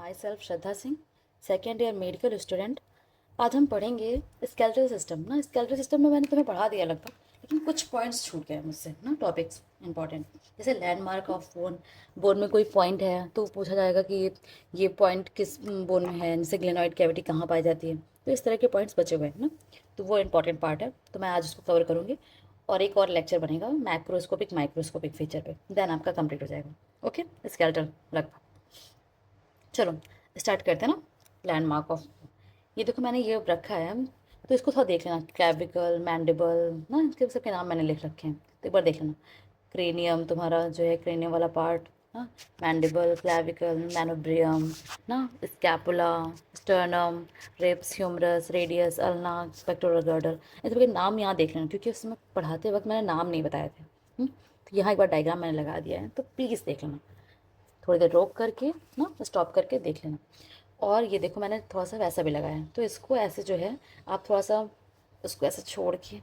My self Shraddha Singh, second year medical student. आज हम पढ़ेंगे स्केलेटल सिस्टम ना। स्केलेटल सिस्टम में मैंने तुम्हें पढ़ा दिया लगभग, लेकिन कुछ पॉइंट्स छूट गए मुझसे ना, टॉपिक्स इंपॉर्टेंट। जैसे लैंडमार्क ऑफ बोन, बोन में कोई पॉइंट है तो पूछा जाएगा कि ये पॉइंट किस बोन में है, जैसे ग्लेनॉइड कैविटी कहाँ पाई जाती है। तो इस तरह के पॉइंट्स बचे हुए हैं ना, तो वो इंपॉर्टेंट पार्ट है, तो मैं आज उसको कवर करूँगी। और एक और लेक्चर बनेगा मैक्रोस्कोपिक माइक्रोस्कोपिक फीचर पे, देन आपका कंप्लीट हो जाएगा। ओके, स्केलेटल लगभग। चलो स्टार्ट करते हैं ना। लैंडमार्क ऑफ, ये देखो मैंने ये रखा है, तो इसको थोड़ा देख लेना। क्लैविकल, मैंडिबल ना, इसके सबके नाम मैंने लिख रखे हैं, तो एक बार देख लेना। क्रेनियम तुम्हारा जो है, क्रेनियम वाला पार्ट ना, मैंडिबल, क्लैविकल, मैनोब्रियम ना, scapula, sternum, ribs, humerus, radius, ulna, pectoral girdle. इन सबके नाम यहाँ देख लेना, क्योंकि उसमें पढ़ाते वक्त मैंने नाम नहीं बताए थे। तो यहाँ एक बार डायग्राम मैंने लगा दिया है, तो प्लीज़ देख लेना। थोड़ी देर रोक करके ना, स्टॉप करके देख लेना। और ये देखो मैंने थोड़ा सा वैसा भी लगाया है, तो इसको ऐसे जो है आप थोड़ा सा उसको ऐसे छोड़ के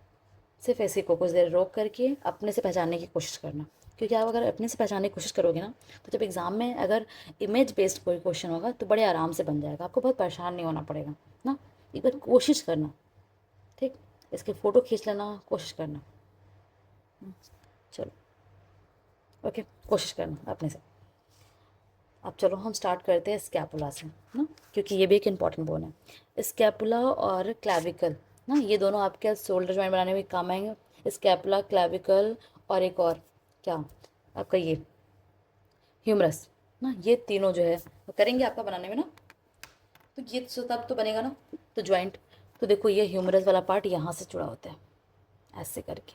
सिर्फ ऐसे को कुछ देर रोक करके अपने से पहचानने की कोशिश करना। क्योंकि आप अगर अपने से पहचानने की कोशिश करोगे ना, तो जब एग्ज़ाम में अगर इमेज बेस्ड कोई क्वेश्चन होगा तो बड़े आराम से बन जाएगा, आपको बहुत परेशान नहीं होना पड़ेगा ना। एक बार कोशिश करना, ठीक। इसके फ़ोटो खींच लेना, कोशिश करना। चलो ओके, कोशिश करना अपने से। अब चलो हम स्टार्ट करते हैं स्कैपुला से ना, क्योंकि ये भी एक इम्पॉर्टेंट बोन है। स्कैपुला और क्लैविकल ना, ये दोनों आपके शोल्डर जॉइंट बनाने में काम आएंगे। स्कैपुला, क्लैविकल और एक और क्या आपका ये ह्यूमरस ना, ये तीनों जो है वो करेंगे आपका बनाने में ना। तो ये तब तो बनेगा ना, तो जॉइंट। तो देखो ये ह्यूमरस वाला पार्ट यहाँ से जुड़ा होता है, ऐसे करके,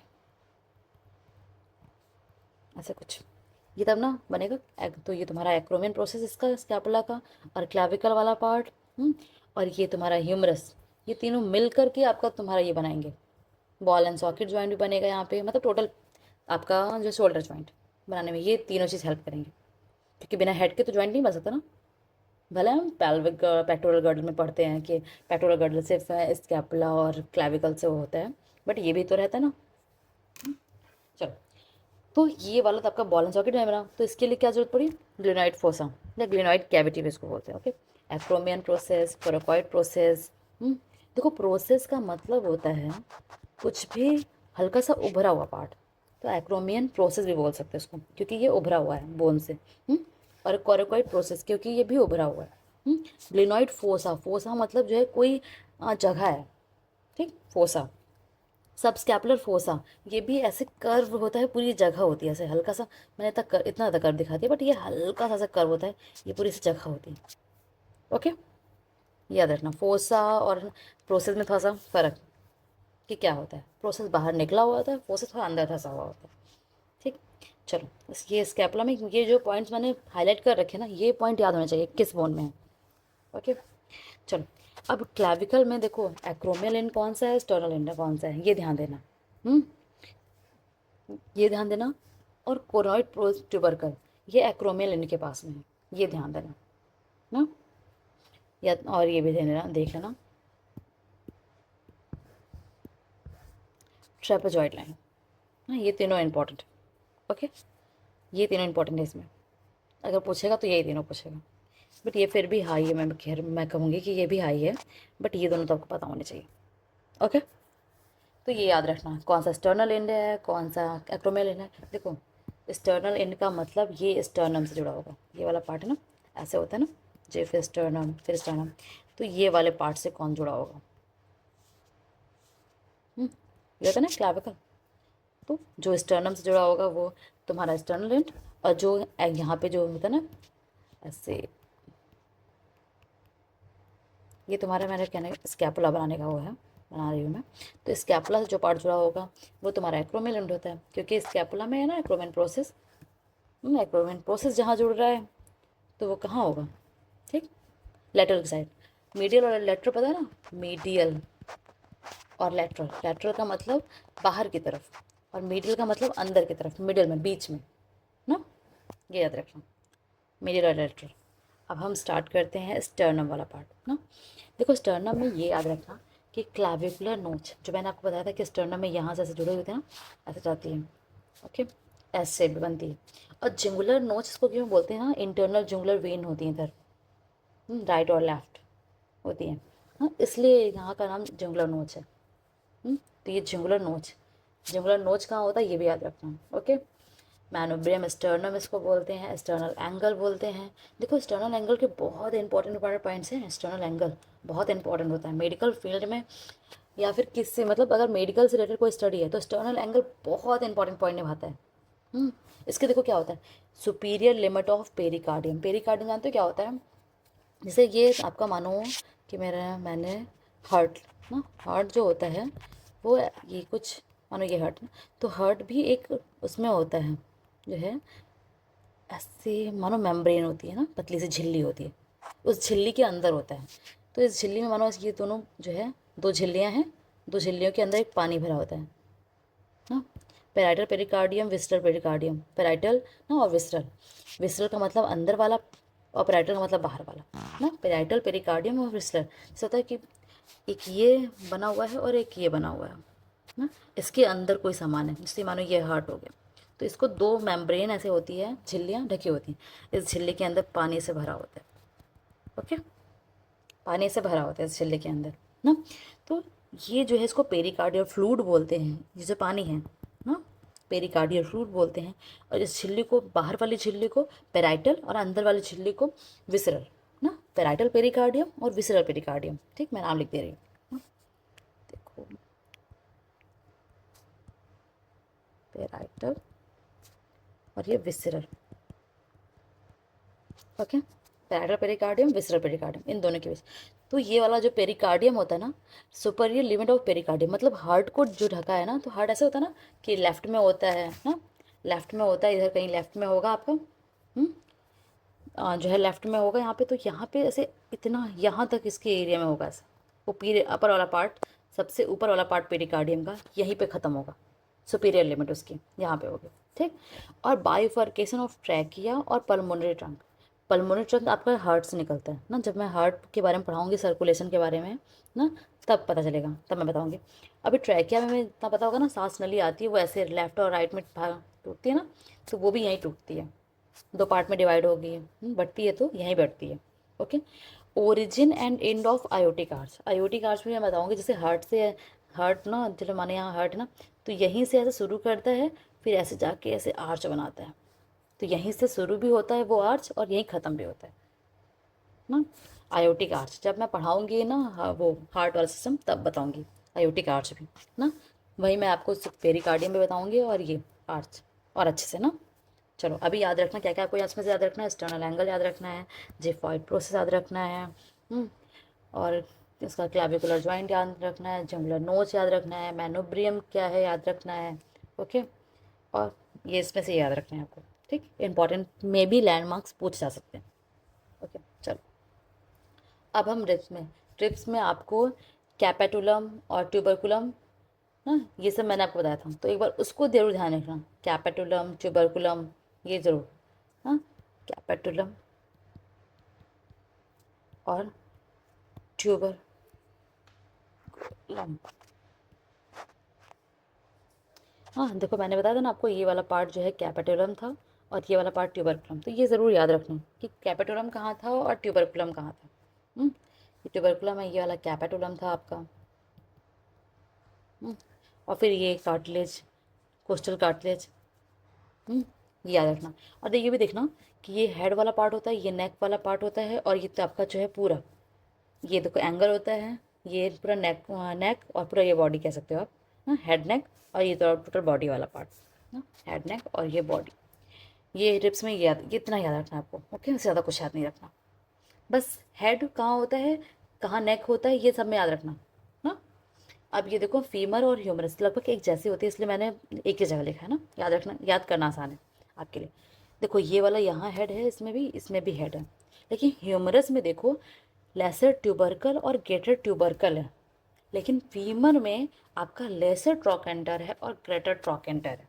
ऐसे कुछ। ये तब ना बनेगा तो ये तुम्हारा एक्रोमियन प्रोसेस इसका स्कैपुला का, और क्लैविकल वाला पार्ट, और ये तुम्हारा ह्यूमरस, ये तीनों मिल करके आपका तुम्हारा ये बनाएंगे। बॉल एंड सॉकेट जॉइंट भी बनेगा यहाँ पे, मतलब टोटल आपका जो शोल्डर जॉइंट बनाने में ये तीनों चीज़ हेल्प करेंगे। क्योंकि बिना हेड के तो जॉइंट नहीं बन सकता ना। भले हम पेल्विक पेक्टोरल गर्डल में पढ़ते हैं कि पेक्टोरल गर्डल सिर्फ स्कैपुला और क्लैविकल से वो होता है, बट ये भी तो रहता है ना। चलो, तो ये वाला तो आपका बॉल एंड सॉकेट में बना, तो इसके लिए क्या जरूरत पड़ी? ग्लिनॉइड फोसा या ग्लिनॉइड कैविटी भी इसको बोलते हैं। Okay, acromion process, coracoid process. देखो प्रोसेस का मतलब होता है कुछ भी हल्का सा उभरा हुआ पार्ट, तो एक्रोमियन प्रोसेस भी बोल सकते हैं इसको, क्योंकि ये उभरा हुआ है बोन से। और कोराकॉइड प्रोसेस क्योंकि ये भी उभरा हुआ है। ग्लिनॉइड फोसा, फोसा मतलब जो है कोई जगह है, ठीक, फोसा। सब स्कैपुलर फोसा, ये भी ऐसे कर्व होता है, पूरी जगह होती है ऐसे हल्का सा। मैंने इतना ज़्यादा कर्व दिखा दिया, बट ये हल्का सा कर्व होता है, ये पूरी सी जगह होती है। ओके, याद रखना फोसा और प्रोसेस में थोड़ा सा फर्क, कि क्या होता है। प्रोसेस बाहर निकला हुआ होता है, फोसा थोड़ा अंदर धंसा हुआ होता है, ठीक। चलो ये स्कैपुला में ये जो पॉइंट्स मैंने हाईलाइट कर रखे ना, ये पॉइंट याद होना चाहिए किस बोन में है। ओके, चलो अब क्लैविकल में देखो एक्रोमियल एंड कौन सा है, स्टर्नल एंड कौन सा है, ये ध्यान देना। हम्म, ये ध्यान देना। और कोरॉइड प्रोस ट्यूबरकल, ये एक्रोमियल एंड के पास में है, ये ध्यान देना ना। या और ये भी ध्यान देना, देख लेना ट्रेपेजॉइड लाइन ना, ये तीनों इंपॉर्टेंट। ओके, ये तीनों इंपॉर्टेंट है इसमें, अगर पूछेगा तो यही तीनों पूछेगा। बट ये फिर भी हाई है, मैं खैर मैं कहूँगी कि ये भी हाई है, बट ये दोनों तो आपको पता होने चाहिए। ओके, तो ये याद रखना कौन सा स्टर्नल एंड है, कौन सा एक्रोमियल एंड है। देखो स्टर्नल एंड का मतलब ये स्टर्नम से जुड़ा होगा, ये वाला पार्ट है ना, ऐसे होता है ना, जे फिर स्टर्नम, तो ये वाले पार्ट से कौन जुड़ा होगा? ये होता है ना क्लैविकल, तो जो स्टर्नम से जुड़ा होगा वो तुम्हारा स्टर्नल एंड, और जो यहाँ पे जो होता है ना ऐसे, ये तुम्हारा मैंने कहने स्कैपुला बनाने का वो है, बना रही हूँ मैं। तो स्कैपुला से जो पार्ट जुड़ा होगा वो तुम्हारा एक्रोमियल एंड होता है, क्योंकि स्कैपुला में है ना एक्रोमियन प्रोसेस। एक्रोमियन प्रोसेस जहाँ जुड़ रहा है तो वो कहाँ होगा, ठीक, लेटरल की साइड। मीडियल और लेटरल पता है ना, मीडियल और लेटरल, लेटरल का मतलब बाहर की तरफ, और मीडियल का मतलब अंदर की तरफ, मिडिल में, बीच में ना, ये याद रखना, मीडियल और लेटरल। अब हम स्टार्ट करते हैं स्टर्नम वाला पार्ट ना। देखो स्टर्नम में ये याद रखना कि क्लैविकुलर नोच, जो मैंने आपको बताया था कि स्टर्नम में यहाँ से ऐसे जुड़े हुए थे ना, ऐसे जाती है। ओके, ऐसे भी बनती है। और जिंगुलर नोच इसको क्यों बोलते हैं ना, इंटरनल जिंगुलर वेन होती है इधर, राइट और लेफ्ट होती है। हाँ, इसलिए यहाँ का नाम जुंगुलर नोच है। तो ये जुंगुलर नोच, जुंगुलर नोच कहाँ होता है ये भी याद रखना। ओके, मैनोब्रियम स्टर्नम इसको बोलते हैं, एक्सटर्नल एंगल बोलते हैं। देखो एक्सटर्नल एंगल के बहुत इंपॉर्टेंट इंपॉर्टेंट पॉइंट्स हैं। एक्सटर्नल एंगल बहुत इंपॉर्टेंट होता है मेडिकल फील्ड में, या फिर किससे मतलब अगर मेडिकल से रिलेटेड कोई स्टडी है तो एक्सटर्नल एंगल बहुत इंपॉर्टेंट पॉइंट निभाता है। इसके देखो क्या होता है, superior limit of pericardium. Pericardium जानते हो क्या होता है? जैसे ये आपका मानो कि मैंने हार्ट ना, हार्ट जो होता है वो ये कुछ मानो ये हार्ट ना, तो हार्ट भी एक उसमें होता है जो है ऐसे मानो मेम्ब्रेन होती है ना, पतली सी झिल्ली होती है, उस झिल्ली के अंदर होता है। तो इस झिल्ली में मानो ये दोनों जो है दो झिल्लियाँ हैं, दो झिल्लियों के अंदर एक पानी भरा होता है ना। Parietal pericardium, visceral pericardium, parietal ना और विस्टरल। विस्टरल का मतलब अंदर वाला और पेराइटल का मतलब बाहर वाला ना। पेराइटल पेरिकार्डियम और विस्टरल ऐसा होता है कि एक ये बना हुआ है और एक ये बना हुआ है ना, इसके अंदर कोई सामान है, जैसे मानो ये हार्ट हो गया, तो इसको दो मेम्ब्रेन ऐसे होती है, झिल्लियाँ ढकी होती हैं, इस झिल्ली के अंदर पानी से भरा होता है। ओके, पानी से भरा होता है इस झिल्ली के अंदर ना। तो ये जो है इसको पेरिकार्डियल फ्लूइड बोलते हैं, ये जो पानी है ना, पेरिकार्डियल फ्लूइड बोलते हैं। और इस झिल्ली को, बाहर वाली झिल्ली को पेराइटल और अंदर वाली झिल्ली को विसरल ना, पेराइटल पेरिकार्डियम और विसरल पेरिकार्डियम। ठीक, मैं नाम लिख दे रही हूँ ना। देखो पेराइटल और ये visceral. Okay, parietal pericardium, visceral pericardium, इन दोनों के बीच। तो ये वाला जो पेरिकार्डियम होता है ना, सुपरियर लिमिट ऑफ पेरिकार्डियम, मतलब हार्ट को जो ढका है ना, तो हार्ट ऐसे होता है ना कि लेफ्ट में होता है ना, लेफ्ट में होता है, इधर कहीं लेफ्ट में होगा आपका। जो है लेफ्ट में होगा यहाँ पे, तो यहाँ पे ऐसे इतना यहाँ तक इसके एरिया में होगा ऐसा, ऊपर अपर वाला पार्ट, सबसे ऊपर वाला पार्ट पेरिकार्डियम का यहीं पे ख़त्म होगा, सुपीरियर लिमिट उसकी यहाँ पे होगी। ठीक, और बाइफर्केशन ऑफ ट्रैकिया और पल्मोनरी ट्रंक। पल्मोनरी ट्रंक आपका हार्ट से निकलता है ना, जब मैं हार्ट के बारे में पढ़ाऊंगी, सर्कुलेशन के बारे में ना, तब पता चलेगा, तब मैं बताऊंगी। अभी ट्रैकिया में इतना पता होगा ना, सांस नली आती है वो ऐसे लेफ्ट और राइट में भाग टूटती है ना, तो वो भी यहीं टूटती है, दो पार्ट में डिवाइड हो गई है, बढ़ती है तो यहीं बढ़ती है। Okay, origin and end of aortic arch. Aortic arch भी मैं बताऊंगी, जैसे हार्ट से, हार्ट ना चलो माने यहाँ हार्ट ना, तो यहीं से ऐसे शुरू करता है, फिर ऐसे जाके ऐसे आर्च बनाता है, तो यहीं से शुरू भी होता है वो आर्च और यहीं ख़त्म भी होता है ना, आयोटिक आर्च। जब मैं पढ़ाऊंगी ना वो हार्ट वाला सिस्टम, तब बताऊंगी आयोटिक आर्च भी ना, वही मैं आपको पेरिकार्डियम भी बताऊंगी और ये आर्च, और अच्छे से ना। चलो अभी याद रखना क्या क्या आपको इसमें से याद रखना है, एक्सटर्नल एंगल याद रखना है, जिफॉइड प्रोसेस याद रखना है, और इसका क्लैविकुलर जॉइंट याद रखना है, जंगुलर नोच याद रखना है, मैनोब्रियम क्या है याद रखना है। ओके, और ये इसमें से याद रखना है आपको। ठीक, इंपॉर्टेंट में भी लैंडमार्क्स पूछ जा सकते हैं। ओके, चलो अब हम रिप्स में आपको कैपेटुलम और ट्यूबरकुलम ना, ये सब मैंने आपको बताया था, तो एक बार उसको जरूर ध्यान रखना, कैपेटुलम ट्यूबरकुलम, ये जरूर। हाँ, कैपेटुलम और ट्यूबरकुलम। हाँ देखो, मैंने बताया था ना आपको, ये वाला पार्ट जो है कैपेटुलम था और ये वाला पार्ट ट्यूबरकुलम, तो ये ज़रूर याद रखना कि कैपेटुलम कहाँ था और ट्यूबरकुलम कहाँ था। ये ट्यूबरकुलम है, ये वाला कैपेटुलम था आपका। और फिर ये कार्टिलेज, कोस्टल कार्टिलेज, ये याद रखना। और देखिए भी देखना कि ये हेड वाला पार्ट होता है, ये नेक वाला पार्ट होता है, और ये तो आपका जो है पूरा, ये देखो एंगल होता है, ये पूरा नेक, नेक और पूरा ये बॉडी कह सकते हो आप ना, हेड नेक, और ये तो टोटल बॉडी वाला पार्ट ना, हेड नेक और ये बॉडी। ये रिप्स में ये इतना याद रखना है आपको। ओके, उससे ज़्यादा कुछ याद नहीं रखना, बस हेड कहाँ होता है, कहाँ नेक होता है, ये सब में याद रखना ना। अब ये देखो, फीमर और ह्यूमरस लगभग एक जैसी होती है, इसलिए मैंने एक ही जगह लिखा है ना, याद रखना, याद करना आसान है आपके लिए। देखो ये वाला यहाँ हेड है, इसमें भी हेड है, लेकिन ह्यूमरस में देखो लेसर ट्यूबरकल और ग्रेटर ट्यूबरकल है, लेकिन फीमर में आपका लेसर ट्रोकेंटर है और ग्रेटर ट्रोकेंटर है।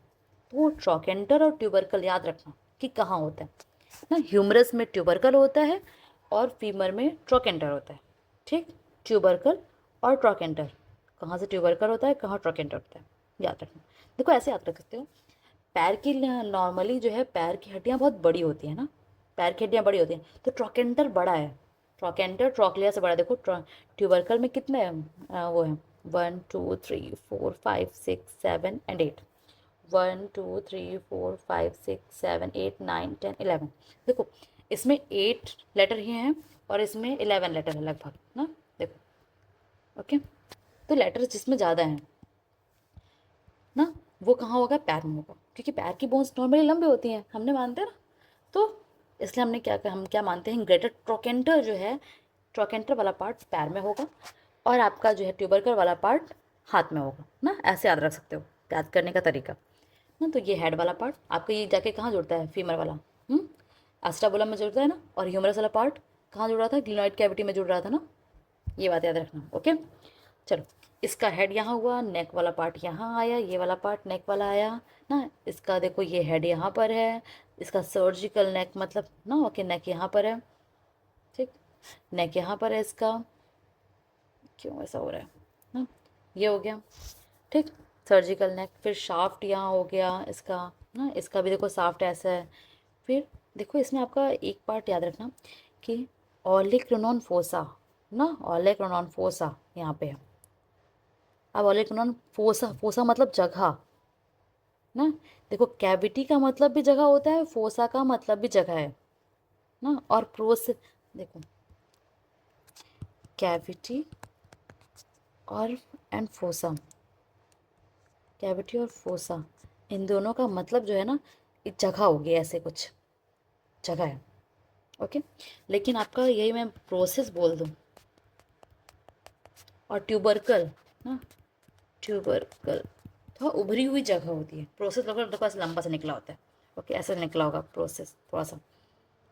तो वो ट्रोकेंटर और ट्यूबरकल याद रखना कि कहाँ होता है ना, ह्यूमरस में ट्यूबरकल होता है और फीमर में ट्रोकेंटर होता है। ठीक, ट्यूबरकल और ट्रोकेंटर, कहाँ से ट्यूबरकल होता है, कहाँ ट्रोकेंटर होता है, याद रखना। देखो ऐसे याद रख सकते हो, पैर की नॉर्मली जो है पैर की हड्डियाँ बहुत बड़ी होती है ना, पैर की हड्डियाँ बड़ी होती हैं, तो ट्रोकेंटर बड़ा है ट्रोकेंटर ट्रोक्लिया से बड़ा। देखो ट्यूबरकल में कितने वो है 1 2 3 4 5 6 7 एंड 8। 1 2 3 4 5 6 7 8 9 10 11। देखो इसमें 8 लेटर ही हैं और इसमें 11 लेटर है लगभग ना। देखो ओके, तो लेटर्स जिसमें ज़्यादा हैं ना वो कहाँ होगा, पैर में होगा, क्योंकि पैर की बोन्स नॉर्मली लंबी होती हैं, हमने मानते हैं ना। तो इसलिए हमने हम क्या मानते हैं, ग्रेटर ट्रोकेंटर जो है, ट्रोकेंटर वाला पार्ट पैर में होगा और आपका जो है ट्यूबरकल वाला पार्ट हाथ में होगा ना। ऐसे याद रख सकते हो, याद करने का तरीका ना। तो ये हेड वाला पार्ट आपका ये जाके कहाँ जुड़ता है, फीमर वाला एस्ट्राबुलम में जुड़ता है ना। और ह्यूमरस वाला पार्ट कहाँ जुड़ रहा था, ग्लिनॉइड कैविटी में जुड़ रहा था ना। ये बात याद रखना। ओके चलो, इसका हेड यहाँ हुआ, नेक वाला पार्ट यहाँ आया, ये वाला पार्ट नेक वाला आया ना। इसका देखो ये हेड यहाँ पर है, इसका सर्जिकल नेक मतलब ना। ओके नेक यहाँ पर है, ठीक, नेक यहाँ पर है इसका। क्यों ऐसा हो रहा है ना, ये हो गया ठीक, सर्जिकल नेक। फिर शाफ्ट यहाँ हो गया इसका ना, इसका भी देखो शाफ्ट ऐसा है। फिर देखो इसमें आपका एक पार्ट याद रखना कि ओलिक्रोनॉन फोसा ना, ओलिक्रोनॉन फोसा यहाँ पे है। अब ओलिक्रोनॉन फोसा, फोसा मतलब जगह ना। देखो कैविटी का मतलब भी जगह होता है, फोसा का मतलब भी जगह है ना। और प्रोस देखो कैविटी और एंड फोसा, कैविटी और फोसा इन दोनों का मतलब जो है ना, एक जगह होगी, ऐसे कुछ जगह है। ओके लेकिन आपका यही मैं प्रोसेस बोल दूँ, और ट्यूबरकल ना, ट्यूबरकल थोड़ा उभरी हुई जगह होती है। प्रोसेस लगभग थोड़ा सा लंबा सा निकला होता है। ओके ऐसे निकला होगा प्रोसेस, थोड़ा सा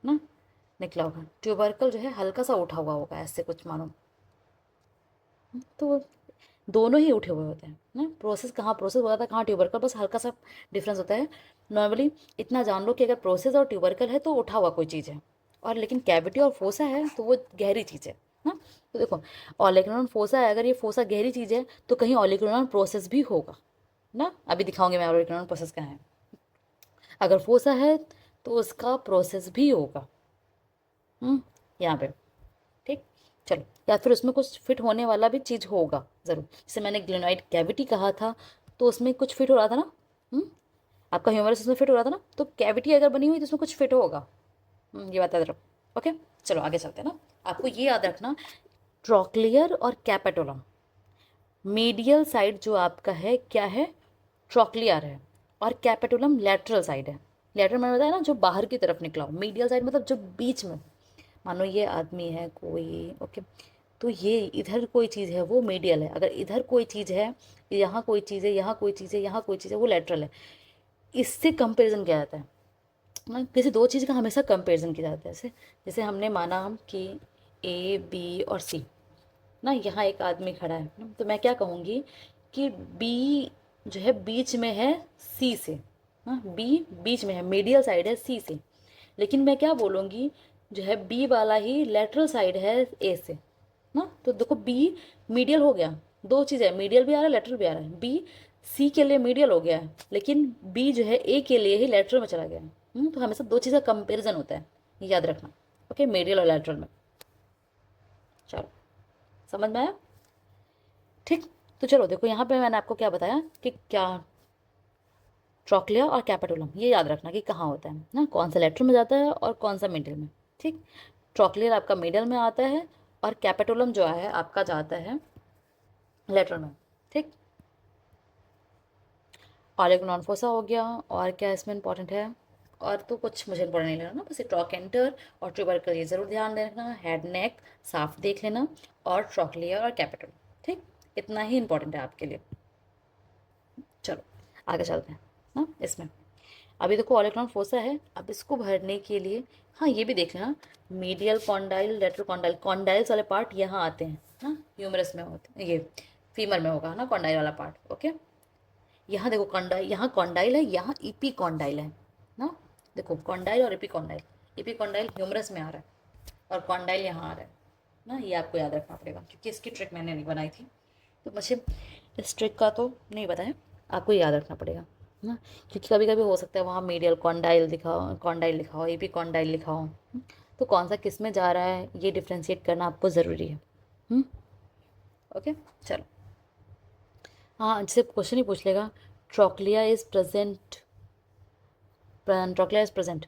ना निकला होगा। ट्यूबरकल जो है हल्का सा उठा हुआ होगा, ऐसे कुछ मानो। तो दोनों ही उठे हुए होते हैं ना। प्रोसेस कहाँ प्रोसेस होता है, कहाँ ट्यूबरकल, बस हल्का सा डिफरेंस होता है। नॉर्मली इतना जान लो कि अगर प्रोसेस और ट्यूबरकल है तो उठा हुआ कोई चीज़ है, और लेकिन कैविटी और फोसा है तो वो गहरी चीज़ है ना। तो देखो ओलिक्रोनॉन फोसा है, अगर ये फोसा गहरी चीज़ है तो कहीं ओलिक्रोनॉन प्रोसेस भी होगा ना। अभी दिखाऊंगी मैं ओलिक्रोनॉन प्रोसेस क्या है। अगर फोसा है तो उसका प्रोसेस भी होगा यहाँ पे, ठीक। चलो, या फिर उसमें कुछ फिट होने वाला भी चीज़ होगा ज़रूर। जैसे मैंने ग्लिनॉइड कैविटी कहा था तो उसमें कुछ फिट हो रहा था ना। आपका ह्यूमरस उसमें फिट हो रहा था ना, तो कैविटी अगर बनी हुई तो उसमें कुछ फिट होगा। ये बात याद रखो। ओके चलो आगे चलते हैं ना। आपको ये याद रखना, ट्रोक्लियर और कैपेटोलम, मीडियल साइड जो आपका है क्या है, ट्रोक्लियर है, और कैपेटुलम लेटरल साइड है। लेटरल मैंने बताया ना, जो बाहर की तरफ निकला हो। मीडियल साइड मतलब जो बीच में, मानो ये आदमी है कोई, ओके, तो ये इधर कोई चीज़ है वो मीडियल है। अगर इधर कोई चीज़ है, यहाँ कोई चीज़ है, यहाँ कोई चीज़ है, यहाँ कोई चीज़ है, वो लेटरल है। इससे कंपेरिजन किया जाता है ना, किसी दो चीज़ का हमेशा कंपेरिजन किया जाता है। जैसे जैसे हमने माना हम कि ए बी और सी ना, यहाँ एक आदमी खड़ा है ना, तो मैं क्या कहूँगी कि बी जो है बीच में है सी से ना, बी बीच में है, मीडियल साइड है सी से। लेकिन मैं क्या बोलूँगी, जो है बी वाला ही लेटरल साइड है ए से ना। तो देखो बी मीडियल हो गया, दो चीज़ है, मीडियल भी आ रहा है लेटरल भी आ रहा है। बी सी के लिए मीडियल हो गया है, लेकिन बी जो है ए के लिए ही लेटरल में चला गया है। तो हमेशा दो चीज़ का कंपेरिजन होता है, ये याद रखना। ओके मीडियल और लेटरल में। चलो समझ में आया, ठीक। तो चलो देखो यहाँ पे मैंने आपको क्या बताया कि क्या ट्रोक्लिया और कैपेटुलम, ये याद रखना कि कहाँ होता है ना, कौन सा लेटरल में जाता है और कौन सा मिडिल में, ठीक। ट्रोक्लियर आपका मिडिल में आता है और कैपेटुलम जो है आपका जाता है लेटरल में, ठीक। ओलिगोनॉन फोसा हो गया, और क्या इसमें इंपॉर्टेंट है, और तो कुछ मुझे इंपॉर्टेंट नहीं लगना, बस ट्रोकेंटर और ट्यूबरकल ये ज़रूर ध्यान रखना, हेड नेक साफ देख लेना, और ट्रोक्लियर और कैपिटल, ठीक। इतना ही इंपॉर्टेंट है आपके लिए। चलो आगे चलते हैं ना इसमें। अभी देखो ओलिगोनॉन फोसा है, अब इसको भरने के लिए हाँ ये भी देख लेना, medial condyle lateral condyle, condyles वाले पार्ट यहाँ आते हैं ना, ह्यूमरस में होते हैं, ये फीमर में होगा ना कॉन्डाइल वाला पार्ट। ओके यहाँ देखो कॉन्डाइल, यहाँ कॉन्डाइल है, यहाँ ईपी कॉन्डाइल है ना। देखो कॉन्डाइल और epicondyle, epicondyle humerus में आ रहा है और कॉन्डाइल यहाँ आ रहा है ना। ये आपको याद रखना पड़ेगा, क्योंकि इसकी ट्रिक मैंने नहीं बनाई थी, तो मुझे इस ट्रिक का तो नहीं पता है, आपको याद रखना पड़ेगा ना। क्योंकि कभी कभी हो सकता है वहाँ मीडियल कॉन्डाइल लिखा हो, ईपी कॉन्डाइल लिखा हो, तो कौन सा किस में जा रहा है ये डिफ्रेंशिएट करना आपको ज़रूरी है। ओके चलो। हाँ, जैसे क्वेश्चन ही पूछ लेगा trochlea is present, trochlea is present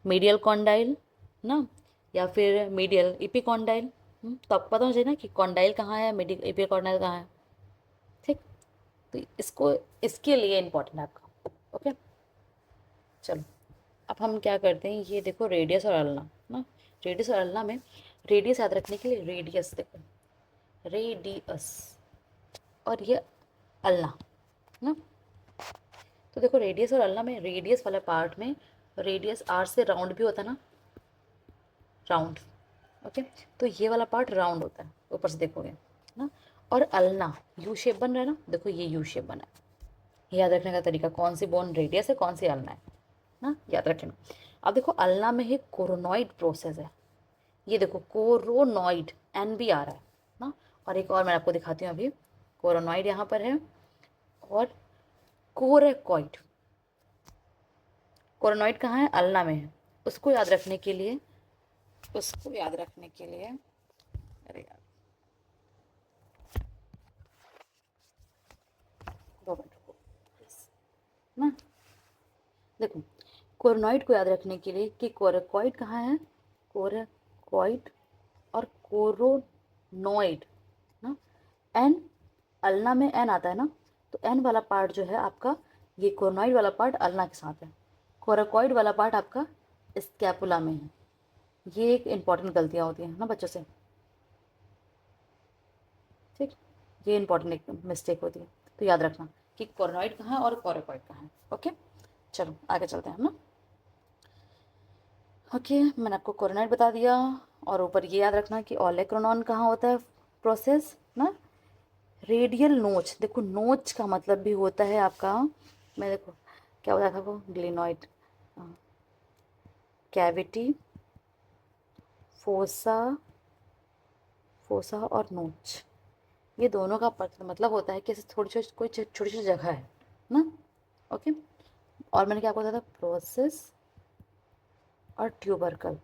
medial condyle ना, या फिर मीडियल इपिकॉन्डाइल। तो आपको पता होना चाहिए ना कि कॉन्डाइल कहाँ है, मीडियल इपिकॉन्डाइल कहाँ है। ठीक, तो इसको इसके लिए इम्पोर्टेंट है आपका। ओके चलो, अब हम क्या करते हैं, ये देखो रेडियस और अल्ना ना, रेडियस और अल्ना में रेडियस याद रखने के लिए रेडियस देखो, रेडियस और ये अल्ना ना। तो देखो रेडियस और अल्ना में, रेडियस वाला पार्ट में रेडियस आर से राउंड भी होता है ना, राउंड। ओके, तो ये वाला पार्ट राउंड होता है ऊपर से देखोगे ना। और अल्ना यू शेप बन रहा है ना, देखो ये यू शेप बना है। याद रखने का तरीका, कौन सी बोन रेडियस है कौन सी अल्ना है ना, याद रखना। अब देखो अल्ना में ही कोरोनॉइड प्रोसेस है, ये देखो कोरोनॉइड एन भी आ रहा है ना। और एक और मैं आपको दिखाती हूँ अभी, कोरोनॉइड यहाँ पर है और कोरेकॉइड। कोरोनॉइड कहाँ है, अल्ना में है। उसको याद रखने के लिए, उसको याद रखने के लिए, अरे यार 2 मिनट रुको प्लीज ना। देखो कोरोनॉइड को याद रखने के लिए कि कोरेकॉइड कहाँ है, कोरेकॉइड और कोरोनॉइड ना। एन, अल्ना में एन आता है ना, तो एन वाला पार्ट जो है आपका, ये कोरोनॉइड वाला पार्ट अल्ना के साथ है, कोरेकॉइड वाला पार्ट आपका स्कैपुला में है। ये एक इंपॉर्टेंट गलतियाँ होती हैं ना बच्चों से। ठीक, ये इंपॉर्टेंट एक मिस्टेक होती है, तो याद रखना कि कोरोनॉइड कहाँ है और कोरेकॉइड कहाँ है। ओके चलो आगे चलते हैं हम ना। ओके, मैंने आपको कोरोनॉइड बता दिया, और ऊपर ये याद रखना कि ओलेक्रोनॉन कहाँ होता है प्रोसेस ना। रेडियल नोच, देखो नोच का मतलब भी होता है आपका, मैं देखो क्या बताया था वो, ग्लिनॉइड, कैविटी, फोसा, फोसा और नोच, ये दोनों का मतलब होता है कि ऐसे थोड़ी छोटी कोई छोटी छोटी जगह है ना। ओके, और मैंने क्या बताया था, प्रोसेस और ट्यूबरकल,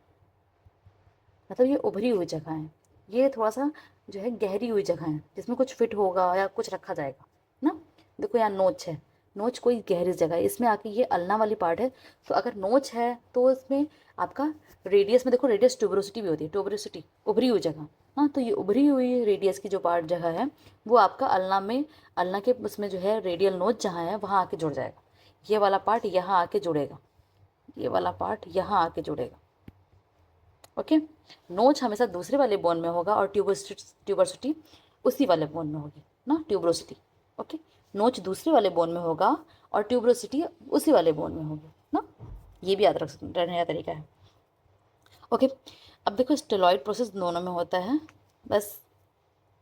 मतलब ये उभरी हुई जगह है, ये थोड़ा सा जो है गहरी हुई जगह है जिसमें कुछ फिट होगा या कुछ रखा जाएगा ना। देखो यहाँ नोच है, नोच कोई गहरी जगह है, इसमें आके ये अल्ना वाली पार्ट है। तो अगर नोच है तो इसमें आपका रेडियस में देखो, रेडियस ट्यूबरोसिटी भी होती है, ट्यूबरोसिटी उभरी हुई जगह। हाँ, तो ये उभरी हुई रेडियस की जो पार्ट जगह है वो आपका अल्ना में, अल्ना के उसमें जो है रेडियल नोच जहाँ है वहाँ आके जुड़ जाएगा। ये वाला पार्ट यहाँ आके जुड़ेगा, ये वाला पार्ट यहाँ आके जुड़ेगा। ओके, नोच हमेशा दूसरे वाले बोन में होगा और ट्यूबरोसिटी उसी वाले बोन में होगी ना, ट्यूबरोसिटी। ओके, नोच दूसरे वाले बोन में होगा और ट्यूबरोसिटी उसी वाले बोन में होगी ना, ये भी याद रखने का तरीका है। ओके, अब देखो स्टेलॉइड प्रोसेस दोनों में होता है, बस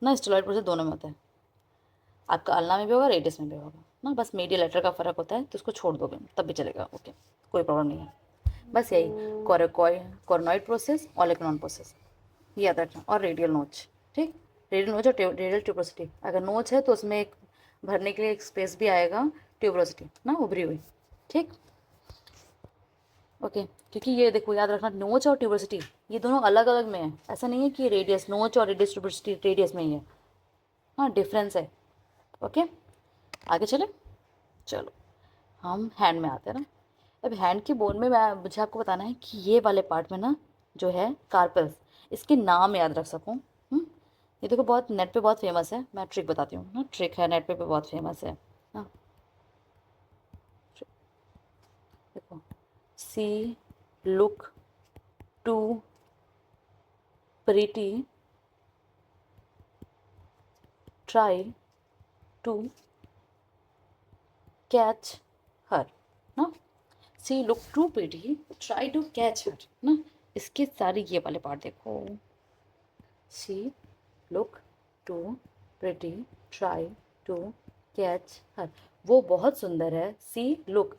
ना, स्टेलॉइड प्रोसेस दोनों में होता है, आपका अल्ना में भी होगा रेडियस में भी होगा ना, बस मीडियल लेटर का फ़र्क होता है, तो उसको छोड़ दोगे तब भी चलेगा। ओके, कोई प्रॉब्लम नहीं है, बस यही कोरोनॉइड प्रोसेस, ओलेक्रोन प्रोसेस, ये याद रखना, और रेडियल नोच। ठीक, रेडियल नोच और रेडियल ट्यूबरोसिटी, अगर नोच है तो उसमें एक भरने के लिए एक स्पेस भी आएगा, ट्यूबरोसिटी ना उभरी हुई। ठीक, ओके, क्योंकि ये देखो याद रखना, नोच और ट्यूबरोसिटी ये दोनों अलग अलग में है, ऐसा नहीं है कि रेडियस नोच और रेडियस ट्यूबरोसिटी रेडियस में ही है, हाँ डिफरेंस है। ओके आगे चले, चलो हम हैंड में आते हैं ना। अब हैंड की बोन में मैं मुझे आपको बताना है कि ये वाले पार्ट में ना जो है कार्पल्स, इसके नाम याद रख सकूँ। ये देखो बहुत नेट पे बहुत फेमस है, मैं ट्रिक बताती हूँ ना, ट्रिक है नेट पे बहुत फेमस है ना। देखो, she look too pretty, try to catch her ना, she look too pretty try to catch her ना। इसके सारे ये वाले पार्ट देखो, she look too pretty try to catch her, वो बहुत सुंदर है, सी लुक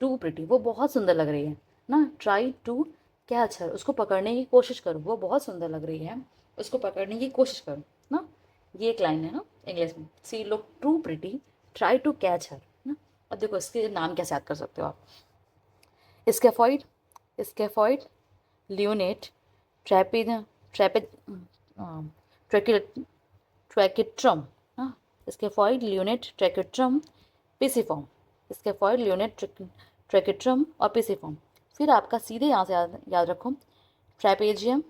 टू प्रिटी वो बहुत सुंदर लग रही है ना, ट्राई टू कैच हर उसको पकड़ने की कोशिश करो, वो बहुत सुंदर लग रही है, उसको पकड़ने की कोशिश करो ना। ये एक लाइन है ना इंग्लिश में, she look too pretty try to catch her ना। अब देखो इसके नाम कैसे याद कर सकते हो आप, स्केफॉइड, स्केफॉइड, लियोनेट, ट्रैपे ट्रैपे ट्रैकिट्रम, हाँ, scaphoid, lunate, triquetrum, pisiform, scaphoid, lunate, triquetrum और पिसिफॉर्म। फिर आपका सीधे यहाँ से याद रखो, ट्रैपेजियम,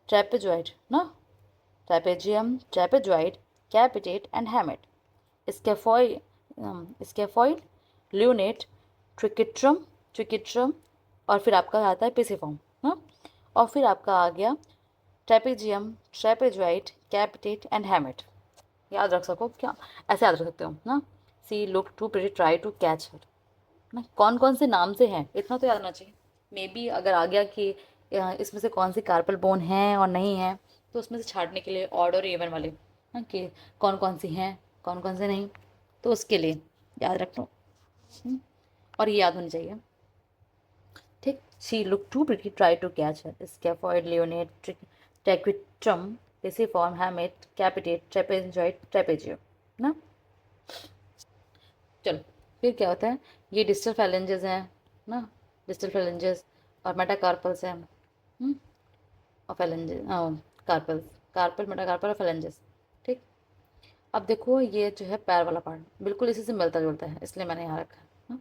ट्रैपेजॉइड ना, trapezium, trapezoid, capitate and hamate, scaphoid, scaphoid, lunate, triquetrum, triquetrum और फिर आपका आता है पिसिफॉर्म ना। और फिर आपका आ गया ट्रैपेजियम, ट्रैपेजॉइड, कैपिटेट एंड हैमेट। याद रख सको क्या, ऐसे याद रख सकते हो ना। She look too pretty try to catch her ना, कौन कौन से नाम से हैं इतना तो याद आना चाहिए। मे बी अगर आ गया कि इसमें से कौन सी कार्पल बोन है और नहीं है, तो उसमें से छांटने के लिए ऑड और इवन वाले, हाँ, कि कौन कौन सी हैं कौन कौन से नहीं, तो उसके लिए याद रख लो। और ये याद होनी चाहिए, ठीक। She look too pretty try to catch her, scaphoid, lunate, triquetrum, pisiform, hamate, capitate, trapezoid, trapezium ना। चलो, फिर क्या होता है, ये डिस्टल फैलेंजेस हैं ना, डिस्टल फैलेंजेस और मेटाकार्पल्स हैं, और फैलेंजेस, कार्पल्स, कार्पल, मेटाकार्पल और फैलेंजेस, ठीक। अब देखो ये जो है पैर वाला पार्ट बिल्कुल इसी से मिलता जुलता है, इसलिए मैंने यहाँ रखा है ना।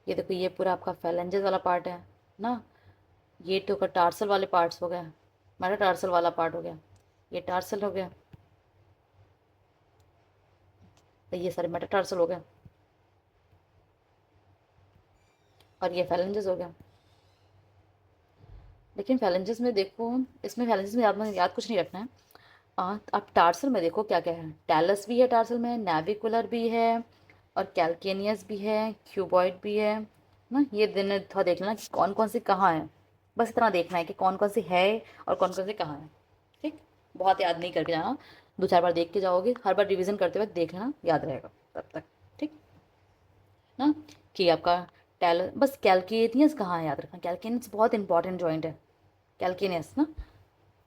ये देखो ये पूरा आपका फैलेंजेस वाला पार्ट है ना। ये तो का टार्सल वाले पार्ट्स हो गया, मेटाटार्सल वाला पार्ट हो गया, ये टार्सल हो गया, तो ये सारे मेटाटार्सल हो गया, और ये फैलेंजेस हो गया। लेकिन फैलेंजेस में देखो, इसमें फैलेंजेस में याद कुछ नहीं रखना है। आप टार्सल में देखो क्या क्या है, टैलस भी है टार्सल में, नेविकुलर भी है, और कैल्केनियस भी है, क्यूबॉइड भी है ना। ये दिन थोड़ा देख लेना कि कौन कौन सी कहाँ है, बस इतना देखना है कि कौन कौन सी है और कौन कौन सी कहाँ है, ठीक। बहुत याद नहीं करके जाना, दो चार बार देख के जाओगे, हर बार रिवीजन करते वक्त देख लेना, याद रहेगा तब तक, ठीक ना। कि आपका टैल बस कैल्केनियस कहाँ है याद रखना, कैल्केनियस बहुत इंपॉर्टेंट जॉइंट है, कैल्केनियस ना,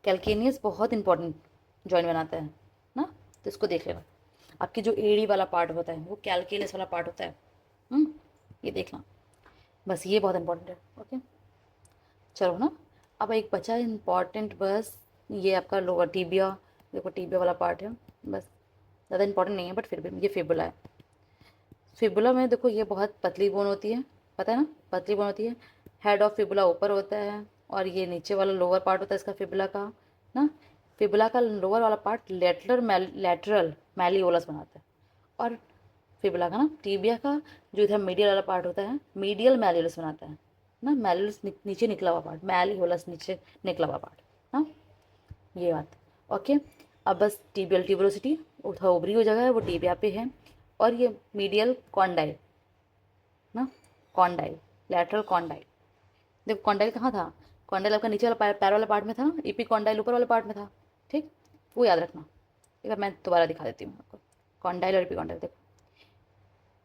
कैल्केनियस बहुत इंपॉर्टेंट जॉइंट बनाता है ना, तो इसको देख लेना। आपकी जो एड़ी वाला पार्ट होता है वो कैल्केनियस वाला पार्ट होता है, ये देखना, बस ये बहुत इंपॉर्टेंट है, ओके। चलो ना, अब एक बचा इंपॉर्टेंट बस, ये आपका लोअर टीबिया, देखो टीबिया वाला पार्ट है, बस ज़्यादा इंपॉर्टेंट नहीं है बट फिर भी ये फिबुला है। फिबुला में देखो ये बहुत पतली बोन होती है, पता है ना, पतली बोन होती है। हेड ऑफ फिबुला ऊपर होता है, और ये नीचे वाला लोअर पार्ट होता है इसका फिबुला का ना। फिबुला का लोअर वाला पार्ट लैटरल मैलियोलस बनाता है, और फिबुला का ना टीबिया का जो इधर मीडियल वाला पार्ट होता है मीडियल मैलियोलस बनाता है ना। मैलियोलस नीचे निकला हुआ पार्ट, मैलियोलस नीचे निकला हुआ पार्ट, हाँ, ये बात, ओके। अब बस टीबियल ट्यूबरोसिटी उठा ओवरी हो जगह है वो टीबिया पे है, और ये मीडियल कॉन्डाइल ना, कॉन्डाइल, लैटरल कॉन्डाइल। देखो कॉन्डाइल कहाँ था, कॉन्डाइल आपका नीचे वाला पैर वाला पार्ट में था ना, ईपी कॉन्डाइल ऊपर वाले पार्ट में था, ठीक, वो याद रखना। एक बार मैं दोबारा दिखा देती हूँ आपको, कॉन्डाइल और ईपी कॉन्डाइल देखो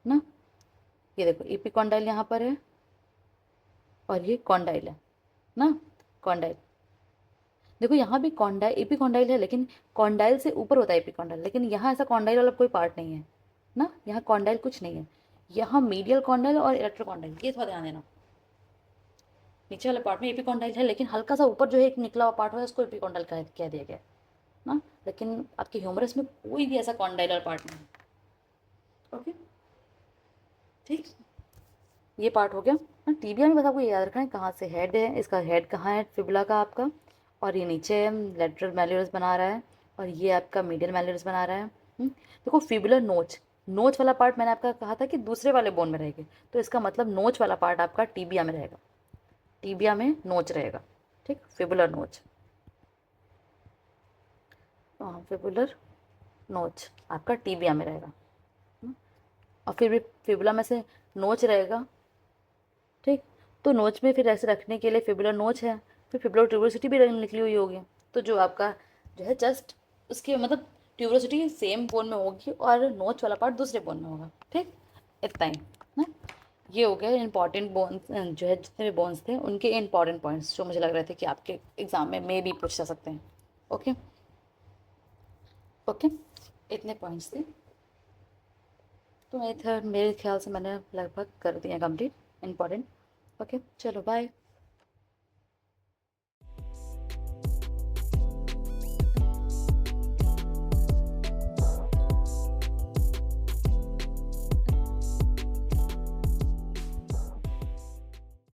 ना, ये देखो ईपी कॉन्डाइल यहाँ पर है, और ये कॉन्डाइल है ना, कॉन्डाइल। देखो यहाँ भी कॉन्डाइल ईपी कॉन्डाइल है, लेकिन कॉन्डाइल से ऊपर होता है ईपी कॉन्डाइल, लेकिन यहाँ ऐसा कॉन्डाइल वाला कोई पार्ट नहीं है ना, यहाँ कॉन्डाइल कुछ नहीं है, यहाँ मीडियल कॉन्डाइल और इलेक्ट्रो कॉन्डाइल, ये थोड़ा ध्यान देना। नीचे वाले पार्ट में एपिकॉन्डाइल है, लेकिन हल्का सा ऊपर जो है एक निकला हुआ पार्ट है उसको एपिकॉन्डाइल कह दिया गया ना, लेकिन आपके ह्यूमरस में कोई भी ऐसा कॉन्डाइलर पार्ट नहीं है, ओके, ठीक। ये पार्ट हो गया ना। टीबिया में बस आपको ये याद रखना है कहाँ से हेड है, इसका हेड कहाँ है फिबुला का आपका, और ये नीचे लेटरल मैल्यूरस बना रहा है, और ये आपका मीडियल मैल्यूरस बना रहा है। देखो फिबुलर नोच, नोच वाला पार्ट मैंने आपका कहा था कि दूसरे वाले बोन में रहेगी, तो इसका मतलब नोच वाला पार्ट आपका टीबिया में रहेगा, टीबिया में नोच रहेगा, ठीक, फिबुलर नोच, फिबुलर नोच आपका टीबिया में रहेगा, और फिर भी फिबुला में से नोच रहेगा, ठीक। तो नोच में फिर ऐसे रखने के लिए फिबुलर नोच है, फिर फिबुलर ट्यूबरोसिटी भी निकली हुई होगी, तो जो आपका जो है जस्ट उसकी मतलब ट्यूबरोसिटी सेम बोन में होगी और नोच वाला पार्ट दूसरे बोन में होगा, ठीक, इतना ही ना। ये हो गया इंपॉर्टेंट बोन्स, जो है जितने भी बोन्स थे उनके इंपॉर्टेंट पॉइंट्स जो मुझे लग रहे थे कि आपके एग्जाम में मे भी पूछ जा सकते हैं, ओके, ओके, इतने पॉइंट्स थे। तो मेरे ख्याल से मैंने लगभग कर दिया कंप्लीट इंपॉर्टेंट, ओके, चलो बाय।